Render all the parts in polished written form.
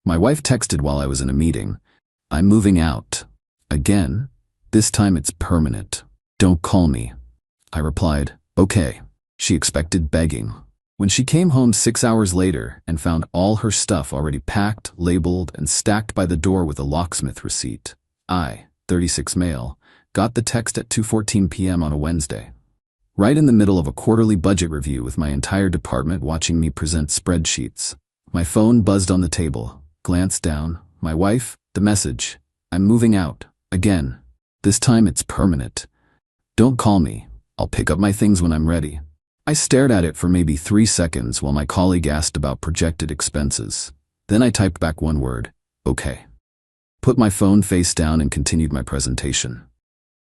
My wife texted while I was in a meeting. I'm moving out. Again? This time it's permanent. Don't call me. I replied, okay. She expected begging. When she came home 6 hours later and found all her stuff already packed, labeled, and stacked by the door with a locksmith receipt, I, 36 male, got the text at 2:14 p.m. on a Wednesday. Right in the middle of a quarterly budget review with my entire department watching me present spreadsheets. My phone buzzed on the table. Glanced down. My wife, the message. I'm moving out. Again. This time it's permanent. Don't call me. I'll pick up my things when I'm ready. I stared at it for maybe 3 seconds while my colleague asked about projected expenses. Then I typed back one word. Okay. Put my phone face down and continued my presentation.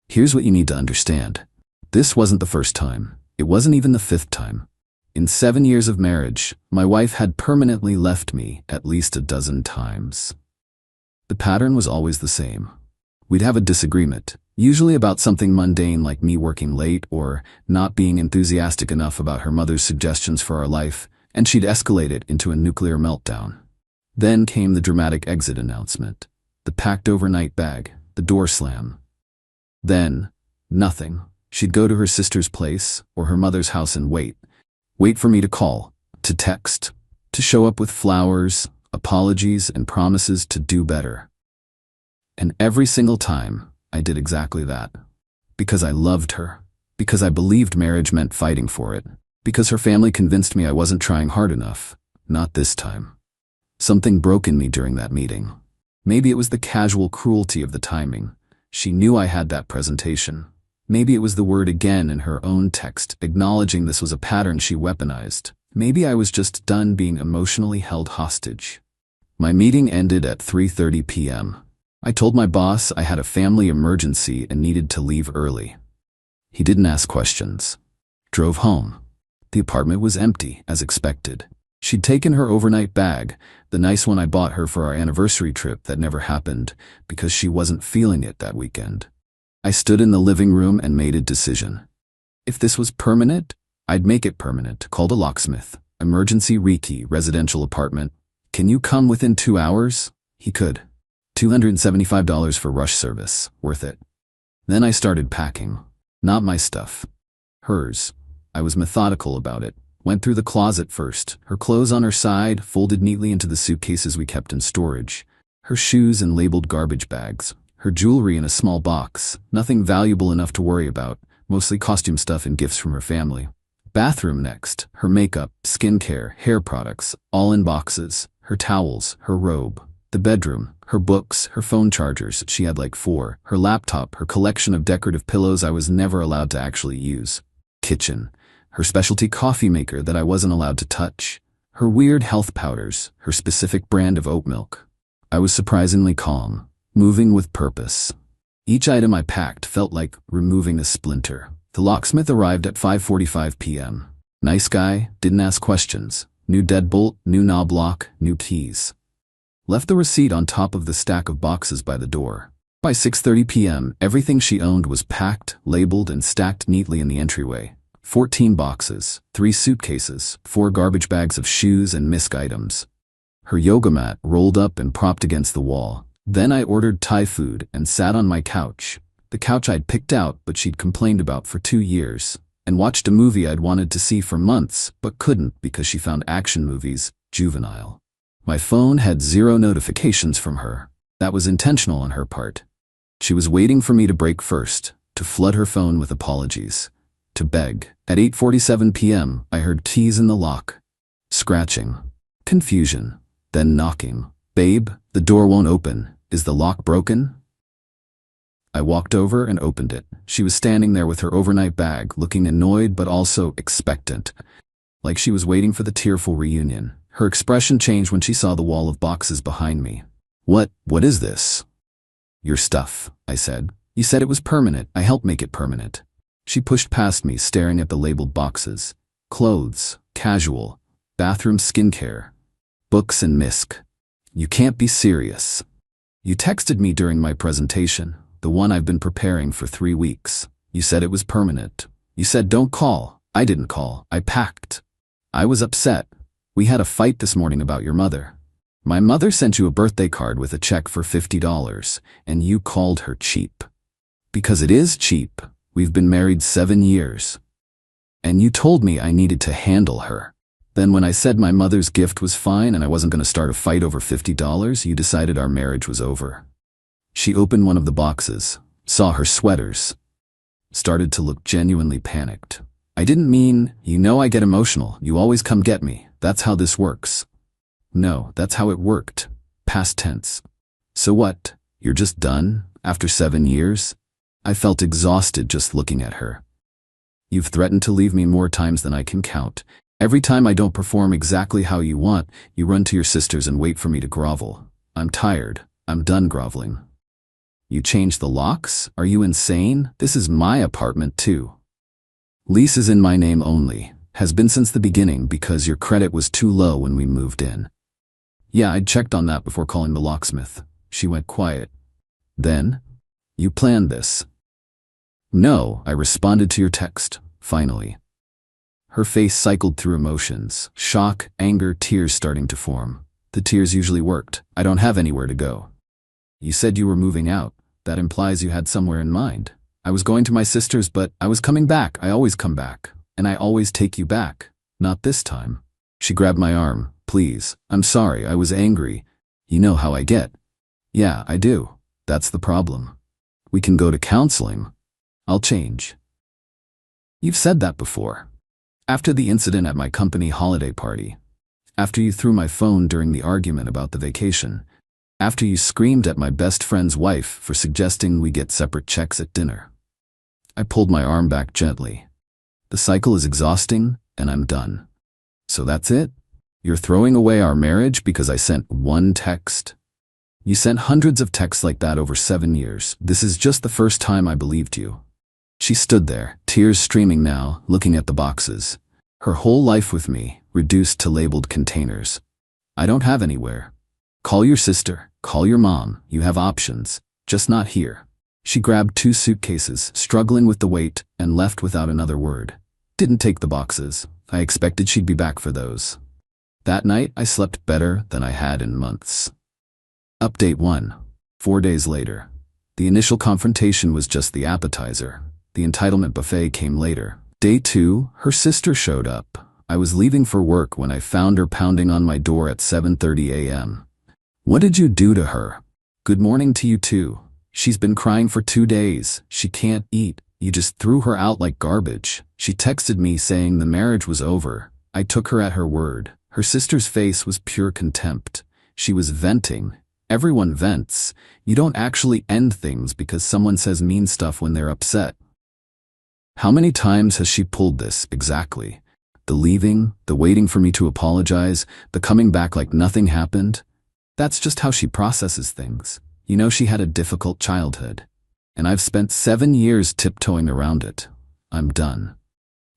Here's what you need to understand. This wasn't the first time. It wasn't even the 5th time. In 7 years of marriage, my wife had permanently left me at least a dozen times. The pattern was always the same. We'd have a disagreement, usually about something mundane like me working late or not being enthusiastic enough about her mother's suggestions for our life, and she'd escalate it into a nuclear meltdown. Then came the dramatic exit announcement, the packed overnight bag, the door slam. Then, nothing. She'd go to her sister's place or her mother's house and wait for me to call, to text, to show up with flowers, apologies, and promises to do better. And every single time, I did exactly that. Because I loved her. Because I believed marriage meant fighting for it. Because her family convinced me I wasn't trying hard enough. Not this time. Something broke in me during that meeting. Maybe it was the casual cruelty of the timing. She knew I had that presentation. Maybe it was the word again in her own text, acknowledging this was a pattern she weaponized. Maybe I was just done being emotionally held hostage. My meeting ended at 3:30 p.m. I told my boss I had a family emergency and needed to leave early. He didn't ask questions. Drove home. The apartment was empty, as expected. She'd taken her overnight bag, the nice one I bought her for our anniversary trip that never happened, because she wasn't feeling it that weekend. I stood in the living room and made a decision. If this was permanent, I'd make it permanent. Called a locksmith. Emergency rekey, residential apartment. Can you come within 2 hours? He could. $275 for rush service. Worth it. Then I started packing. Not my stuff. Hers. I was methodical about it. Went through the closet first. Her clothes on her side, folded neatly into the suitcases we kept in storage. Her shoes in labeled garbage bags. Her jewelry in a small box, nothing valuable enough to worry about, mostly costume stuff and gifts from her family. Bathroom next, her makeup, skincare, hair products, all in boxes, her towels, her robe. The bedroom, her books, her phone chargers, she had like 4, her laptop, her collection of decorative pillows I was never allowed to actually use. Kitchen, her specialty coffee maker that I wasn't allowed to touch. Her weird health powders, her specific brand of oat milk. I was surprisingly calm. Moving with purpose. Each item I packed felt like removing a splinter. The locksmith arrived at 5:45 p.m. Nice guy, didn't ask questions. New deadbolt, new knob lock, new keys. Left the receipt on top of the stack of boxes by the door. By 6:30 p.m., everything she owned was packed, labeled, and stacked neatly in the entryway. 14 boxes, 3 suitcases, 4 garbage bags of shoes and misc items. Her yoga mat rolled up and propped against the wall. Then I ordered Thai food and sat on my couch, the couch I'd picked out but she'd complained about for 2 years, and watched a movie I'd wanted to see for months but couldn't because she found action movies juvenile. My phone had 0 notifications from her. That was intentional on her part. She was waiting for me to break first, to flood her phone with apologies, to beg. At 8:47 p.m., I heard keys in the lock. Scratching. Confusion. Then knocking. Babe, the door won't open. Is the lock broken? I walked over and opened it. She was standing there with her overnight bag, looking annoyed but also expectant, like she was waiting for the tearful reunion. Her expression changed when she saw the wall of boxes behind me. What is this? Your stuff, I said. You said it was permanent. I helped make it permanent. She pushed past me, staring at the labeled boxes. Clothes, casual, bathroom skincare, books and misc. You can't be serious. You texted me during my presentation, the one I've been preparing for 3 weeks. You said it was permanent. You said don't call. I didn't call. I packed. I was upset. We had a fight this morning about your mother. My mother sent you a birthday card with a check for $50, and you called her cheap. Because it is cheap. We've been married 7 years. And you told me I needed to handle her. Then when I said my mother's gift was fine and I wasn't going to start a fight over $50, you decided our marriage was over. She opened one of the boxes, saw her sweaters, started to look genuinely panicked. I didn't mean, you know I get emotional, you always come get me, that's how this works. No, that's how it worked. Past tense. So what, you're just done, after 7 years? I felt exhausted just looking at her. You've threatened to leave me more times than I can count. Every time I don't perform exactly how you want, you run to your sisters and wait for me to grovel. I'm tired. I'm done groveling. You changed the locks? Are you insane? This is my apartment too. Lease is in my name only. Has been since the beginning because your credit was too low when we moved in. Yeah, I'd checked on that before calling the locksmith. She went quiet. Then? You planned this. No, I responded to your text, finally. Her face cycled through emotions, shock, anger, tears starting to form. The tears usually worked. I don't have anywhere to go. You said you were moving out. That implies you had somewhere in mind. I was going to my sister's, but I was coming back. I always come back. And I always take you back. Not this time. She grabbed my arm. Please, I'm sorry, I was angry. You know how I get. Yeah, I do. That's the problem. We can go to counseling. I'll change. You've said that before. After the incident at my company holiday party. After you threw my phone during the argument about the vacation. After you screamed at my best friend's wife for suggesting we get separate checks at dinner. I pulled my arm back gently. The cycle is exhausting, and I'm done. So that's it? You're throwing away our marriage because I sent one text? You sent hundreds of texts like that over 7 years. This is just the first time I believed you. She stood there, tears streaming now, looking at the boxes. Her whole life with me, reduced to labeled containers. I don't have anywhere. Call your sister, call your mom, you have options, just not here. She grabbed 2 suitcases, struggling with the weight, and left without another word. Didn't take the boxes. I expected she'd be back for those. That night, I slept better than I had in months. Update 1. 4 days later. The initial confrontation was just the appetizer. The entitlement buffet came later. Day 2, her sister showed up. I was leaving for work when I found her pounding on my door at 7:30 a.m. What did you do to her? Good morning to you too. She's been crying for 2 days. She can't eat. You just threw her out like garbage. She texted me saying the marriage was over. I took her at her word. Her sister's face was pure contempt. She was venting. Everyone vents. You don't actually end things because someone says mean stuff when they're upset. How many times has she pulled this exactly? The leaving, the waiting for me to apologize, the coming back like nothing happened? That's just how she processes things. You know she had a difficult childhood. And I've spent 7 years tiptoeing around it. I'm done.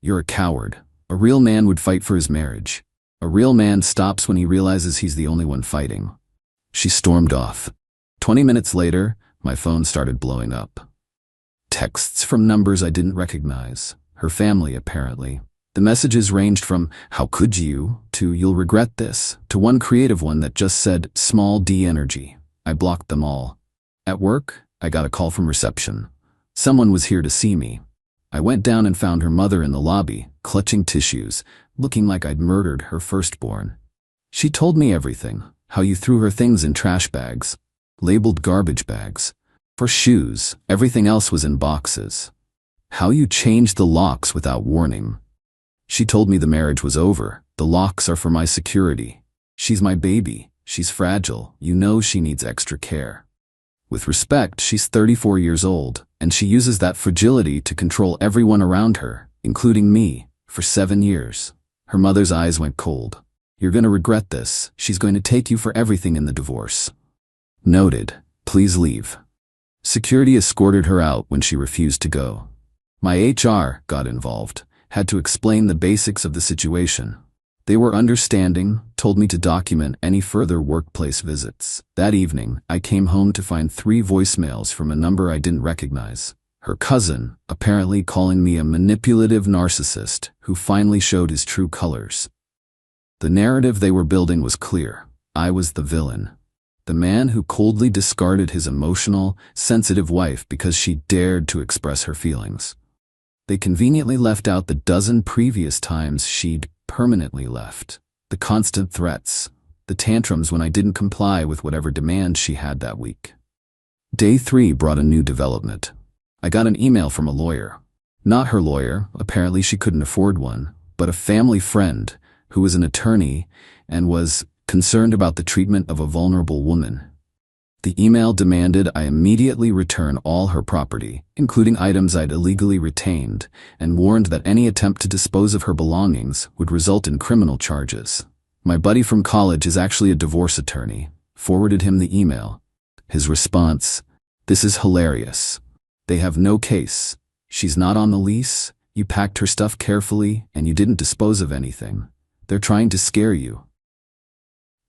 You're a coward. A real man would fight for his marriage. A real man stops when he realizes he's the only one fighting. She stormed off. 20 minutes later, my phone started blowing up. Texts from numbers I didn't recognize. Her family, apparently. The messages ranged from, "How could you?" to "You'll regret this," to one creative one that just said, "Small D energy." I blocked them all. At work, I got a call from reception. Someone was here to see me. I went down and found her mother in the lobby, clutching tissues, looking like I'd murdered her firstborn. She told me everything, how you threw her things in trash bags, labeled garbage bags. For shoes, everything else was in boxes. How you changed the locks without warning. She told me the marriage was over. The locks are for my security. She's my baby. She's fragile. You know she needs extra care. With respect, she's 34 years old, and she uses that fragility to control everyone around her, including me, for 7 years. Her mother's eyes went cold. You're going to regret this. She's going to take you for everything in the divorce. Noted. Please leave. Security escorted her out when she refused to go. My HR got involved, had to explain the basics of the situation. They were understanding, told me to document any further workplace visits. That evening, I came home to find 3 voicemails from a number I didn't recognize. Her cousin, apparently calling me a manipulative narcissist who finally showed his true colors. The narrative they were building was clear. I was the villain. The man who coldly discarded his emotional, sensitive wife because she dared to express her feelings. They conveniently left out the dozen previous times she'd permanently left. The constant threats, the tantrums when I didn't comply with whatever demands she had that week. Day 3 brought a new development. I got an email from a lawyer. Not her lawyer, apparently she couldn't afford one, but a family friend who was an attorney and was concerned about the treatment of a vulnerable woman. The email demanded I immediately return all her property, including items I'd illegally retained, and warned that any attempt to dispose of her belongings would result in criminal charges. My buddy from college is actually a divorce attorney. Forwarded him the email. His response: "This is hilarious. They have no case. She's not on the lease, you packed her stuff carefully, and you didn't dispose of anything. They're trying to scare you."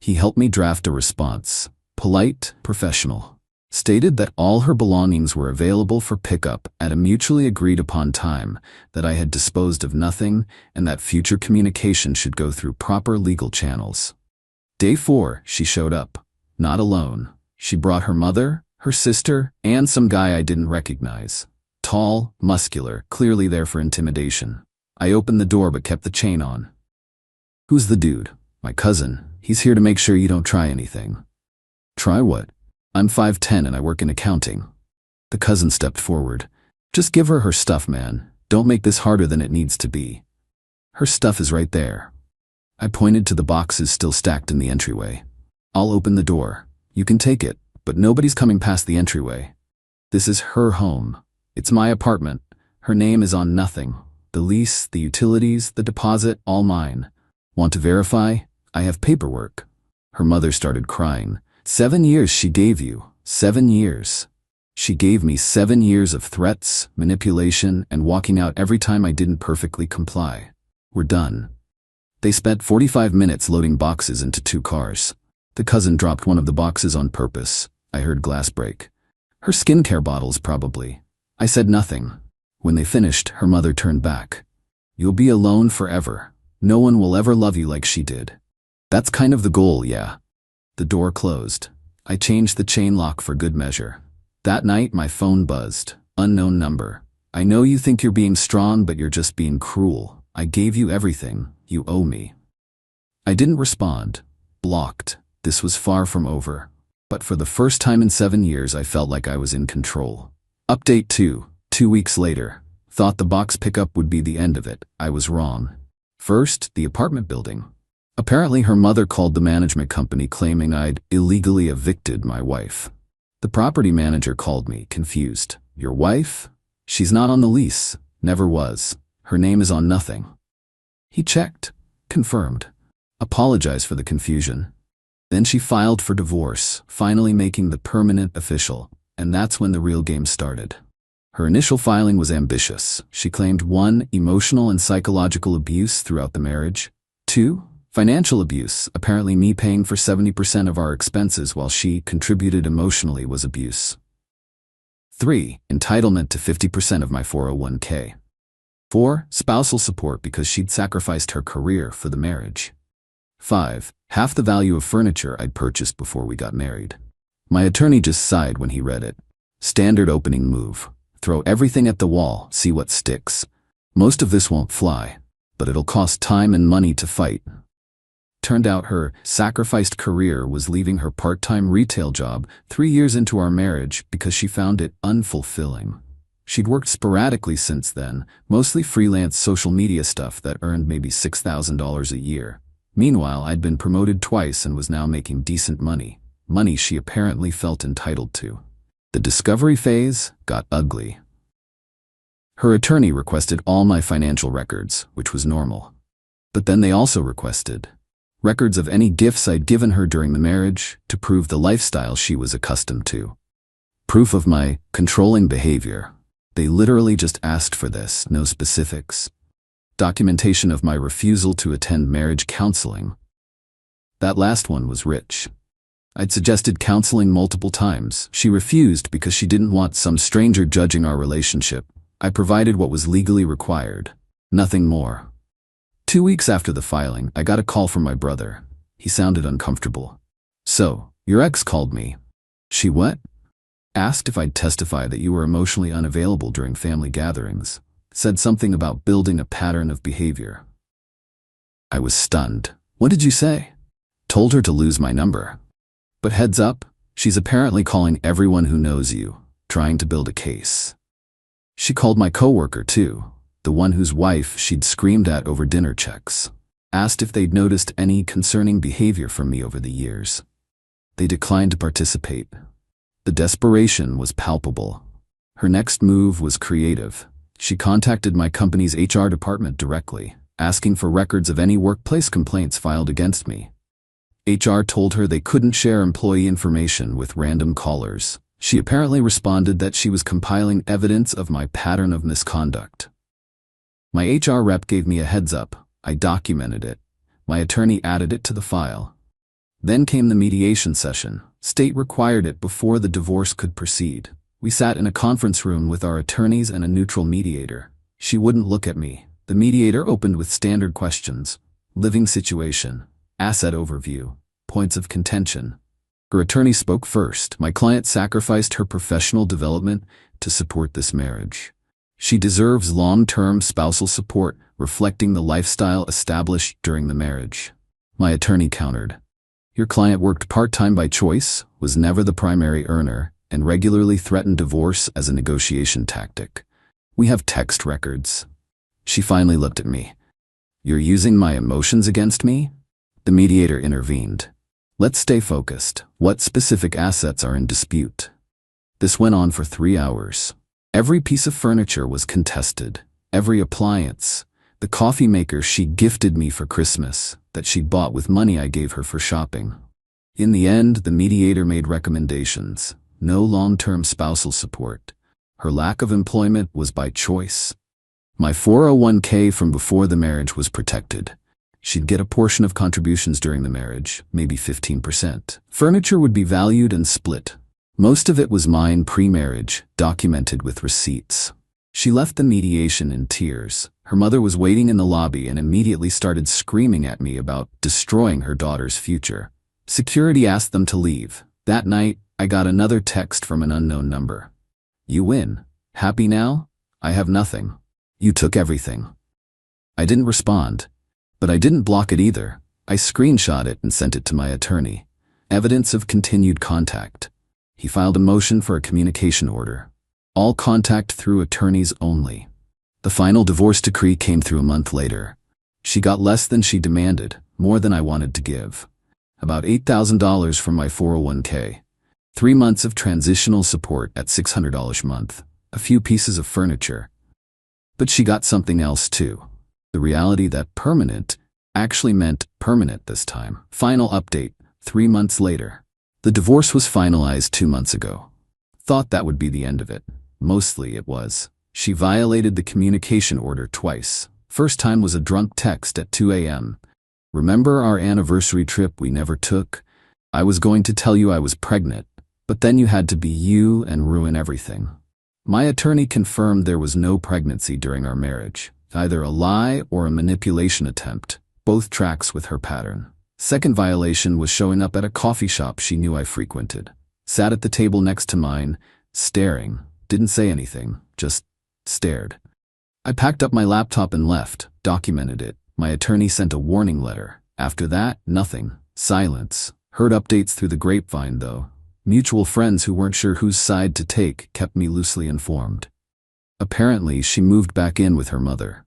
He helped me draft a response. Polite, professional. Stated that all her belongings were available for pickup at a mutually agreed upon time, that I had disposed of nothing, and that future communication should go through proper legal channels. Day 4, she showed up. Not alone. She brought her mother, her sister, and some guy I didn't recognize. Tall, muscular, clearly there for intimidation. I opened the door but kept the chain on. "Who's the dude?" "My cousin. He's here to make sure you don't try anything." "Try what?" "I'm 5'10" and I work in accounting." The cousin stepped forward. "Just give her her stuff, man. Don't make this harder than it needs to be. Her stuff is right there." I pointed to the boxes still stacked in the entryway. "I'll open the door. You can take it, but nobody's coming past the entryway. This is her home. It's my apartment. Her name is on nothing. The lease, the utilities, the deposit, all mine. Want to verify? I have paperwork." Her mother started crying. 7 years she gave you. 7 years. She gave me 7 years of threats, manipulation, and walking out every time I didn't perfectly comply. We're done. They spent 45 minutes loading boxes into 2 cars. The cousin dropped one of the boxes on purpose. I heard glass break. Her skincare bottles, probably. I said nothing. When they finished, her mother turned back. "You'll be alone forever. No one will ever love you like she did." "That's kind of the goal, yeah." The door closed. I changed the chain lock for good measure. That night, my phone buzzed. Unknown number. "I know you think you're being strong, but you're just being cruel. I gave you everything. You owe me." I didn't respond. Blocked. This was far from over. But for the first time in 7 years, I felt like I was in control. Update 2. 2 weeks later. Thought the box pickup would be the end of it. I was wrong. First, the apartment building. Apparently her mother called the management company claiming I'd illegally evicted my wife. The property manager called me, confused. "Your wife? She's not on the lease. Never was. Her name is on nothing." He checked. Confirmed. Apologized for the confusion. Then she filed for divorce, finally making the permanent official, and that's when the real game started. Her initial filing was ambitious. She claimed 1. Emotional and psychological abuse throughout the marriage. 2. Financial abuse, apparently me paying for 70% of our expenses while she contributed emotionally was abuse. 3. Entitlement to 50% of my 401k. 4. Spousal support because she'd sacrificed her career for the marriage. 5. Half the value of furniture I'd purchased before we got married. My attorney just sighed when he read it. Standard opening move. Throw everything at the wall, see what sticks. Most of this won't fly, but it'll cost time and money to fight. Turned out her sacrificed career was leaving her part-time retail job 3 years into our marriage because she found it unfulfilling. She'd worked sporadically since then, mostly freelance social media stuff that earned maybe $6,000 a year. Meanwhile, I'd been promoted twice and was now making decent money. Money she apparently felt entitled to. The discovery phase got ugly. Her attorney requested all my financial records, which was normal. But then they also requested records of any gifts I'd given her during the marriage to prove the lifestyle she was accustomed to. Proof of my controlling behavior. They literally just asked for this, no specifics. Documentation of my refusal to attend marriage counseling. That last one was rich. I'd suggested counseling multiple times. She refused because she didn't want some stranger judging our relationship. I provided what was legally required. Nothing more. 2 weeks after the filing, I got a call from my brother. He sounded uncomfortable. So, your ex called me. She what? Asked if I'd testify that you were emotionally unavailable during family gatherings. Said something about building a pattern of behavior. I was stunned. What did you say? Told her to lose my number. But heads up, she's apparently calling everyone who knows you, trying to build a case. She called my coworker too, the one whose wife she'd screamed at over dinner checks. Asked if they'd noticed any concerning behavior from me over the years. They declined to participate. The desperation was palpable. Her next move was creative. She contacted my company's HR department directly, asking for records of any workplace complaints filed against me. HR told her they couldn't share employee information with random callers. She apparently responded that she was compiling evidence of my pattern of misconduct. My HR rep gave me a heads up. I documented it. My attorney added it to the file. Then came the mediation session. State required it before the divorce could proceed. We sat in a conference room with our attorneys and a neutral mediator. She wouldn't look at me. The mediator opened with standard questions: living situation, asset overview, points of contention. Her attorney spoke first. My client sacrificed her professional development to support this marriage. She deserves long-term spousal support, reflecting the lifestyle established during the marriage. My attorney countered. Your client worked part-time by choice, was never the primary earner, and regularly threatened divorce as a negotiation tactic. We have text records. She finally looked at me. You're using my emotions against me? The mediator intervened. Let's stay focused. What specific assets are in dispute? This went on for 3 hours. Every piece of furniture was contested. Every appliance. The coffee maker she gifted me for Christmas, that she'd bought with money I gave her for shopping. In the end, the mediator made recommendations. No long-term spousal support. Her lack of employment was by choice. My 401k from before the marriage was protected. She'd get a portion of contributions during the marriage, maybe 15%. Furniture would be valued and split. Most of it was mine pre-marriage, documented with receipts. She left the mediation in tears. Her mother was waiting in the lobby and immediately started screaming at me about destroying her daughter's future. Security asked them to leave. That night, I got another text from an unknown number. You win. Happy now? I have nothing. You took everything. I didn't respond. But I didn't block it either. I screenshot it and sent it to my attorney. Evidence of continued contact. He filed a motion for a communication order. All contact through attorneys only. The final divorce decree came through a month later. She got less than she demanded, more than I wanted to give. About $8,000 from my 401k. 3 months of transitional support at $600 a month. A few pieces of furniture. But she got something else too. The reality that permanent actually meant permanent this time. Final update, 3 months later. The divorce was finalized 2 months ago. Thought that would be the end of it. Mostly it was. She violated the communication order twice. First time was a drunk text at 2 a.m. Remember our anniversary trip we never took? I was going to tell you I was pregnant, but then you had to be you and ruin everything. My attorney confirmed there was no pregnancy during our marriage. Either a lie or a manipulation attempt, both tracks with her pattern. Second violation was showing up at a coffee shop she knew I frequented. Sat at the table next to mine, staring, didn't say anything, just stared. I packed up my laptop and left, documented it. My attorney sent a warning letter. After that, nothing. Silence. Heard updates through the grapevine though. Mutual friends who weren't sure whose side to take kept me loosely informed. Apparently, she moved back in with her mother.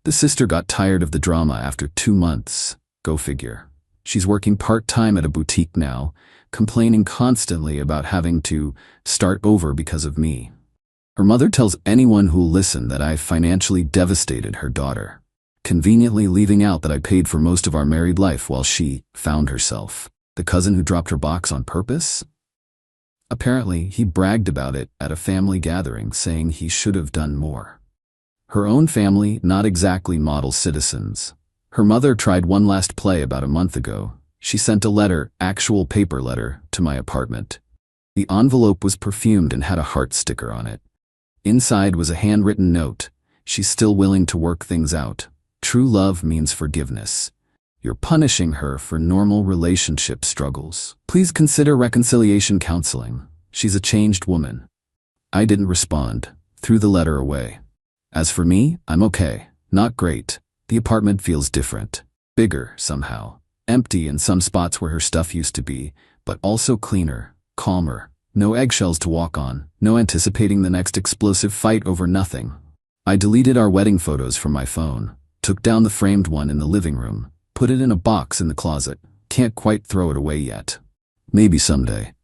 The sister got tired of the drama after 2 months. Go figure. She's working part-time at a boutique now, complaining constantly about having to start over because of me. Her mother tells anyone who'll listen that I financially devastated her daughter, conveniently leaving out that I paid for most of our married life while she found herself. The cousin who dropped her box on purpose? Apparently, he bragged about it at a family gathering, saying he should have done more. Her own family, not exactly model citizens. Her mother tried one last play about a month ago. She sent a letter, actual paper letter, to my apartment. The envelope was perfumed and had a heart sticker on it. Inside was a handwritten note. She's still willing to work things out. True love means forgiveness. You're punishing her for normal relationship struggles. Please consider reconciliation counseling. She's a changed woman." I didn't respond, threw the letter away. As for me, I'm okay. Not great. The apartment feels different. Bigger, somehow. Empty in some spots where her stuff used to be, but also cleaner, calmer. No eggshells to walk on, no anticipating the next explosive fight over nothing. I deleted our wedding photos from my phone, took down the framed one in the living room, put it in a box in the closet. Can't quite throw it away yet. Maybe someday.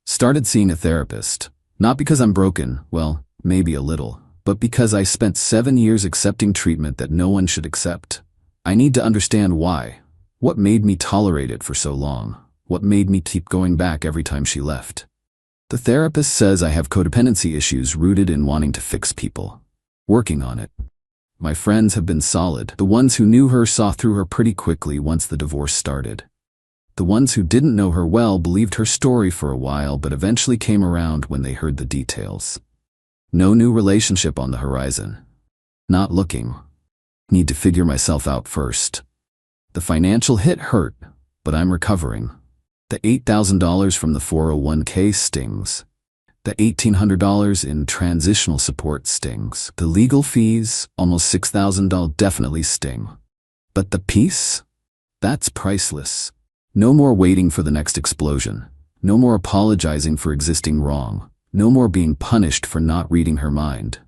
Started seeing a therapist. Not because I'm broken, well, maybe a little, but because I spent 7 years accepting treatment that no one should accept. I need to understand why. What made me tolerate it for so long? What made me keep going back every time she left? The therapist says I have codependency issues rooted in wanting to fix people. Working on it. My friends have been solid. The ones who knew her saw through her pretty quickly once the divorce started. The ones who didn't know her well believed her story for a while but eventually came around when they heard the details. No new relationship on the horizon. Not looking. Need to figure myself out first. The financial hit hurt, but I'm recovering. The $8,000 from the 401k stings. The $1,800 in transitional support stings. The legal fees, almost $6,000, definitely sting. But the peace? That's priceless. No more waiting for the next explosion. No more apologizing for existing wrong. No more being punished for not reading her mind.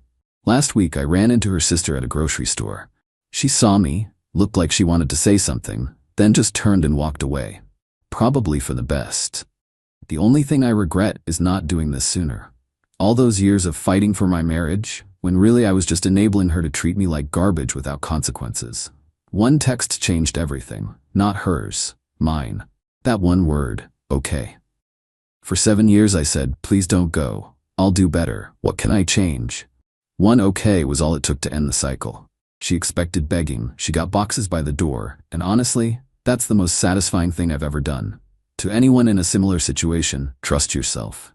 Last week I ran into her sister at a grocery store. She saw me, looked like she wanted to say something, then just turned and walked away. Probably for the best. The only thing I regret is not doing this sooner. All those years of fighting for my marriage, when really I was just enabling her to treat me like garbage without consequences. One text changed everything, not hers, mine. That one word, okay. For 7 years I said, please don't go. I'll do better. What can I change? One okay was all it took to end the cycle. She expected begging, she got boxes by the door, and honestly, that's the most satisfying thing I've ever done. To anyone in a similar situation, trust yourself.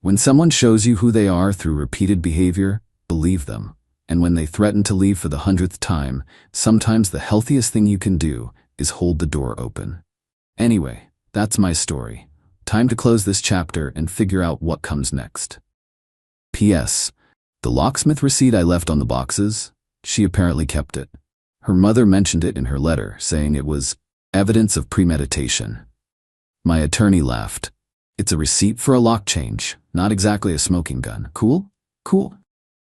When someone shows you who they are through repeated behavior, believe them. And when they threaten to leave for the 100th time, sometimes the healthiest thing you can do is hold the door open. Anyway, that's my story. Time to close this chapter and figure out what comes next. P.S. The locksmith receipt I left on the boxes, she apparently kept it. Her mother mentioned it in her letter, saying it was evidence of premeditation. My attorney laughed. It's a receipt for a lock change, not exactly a smoking gun. Cool? Cool.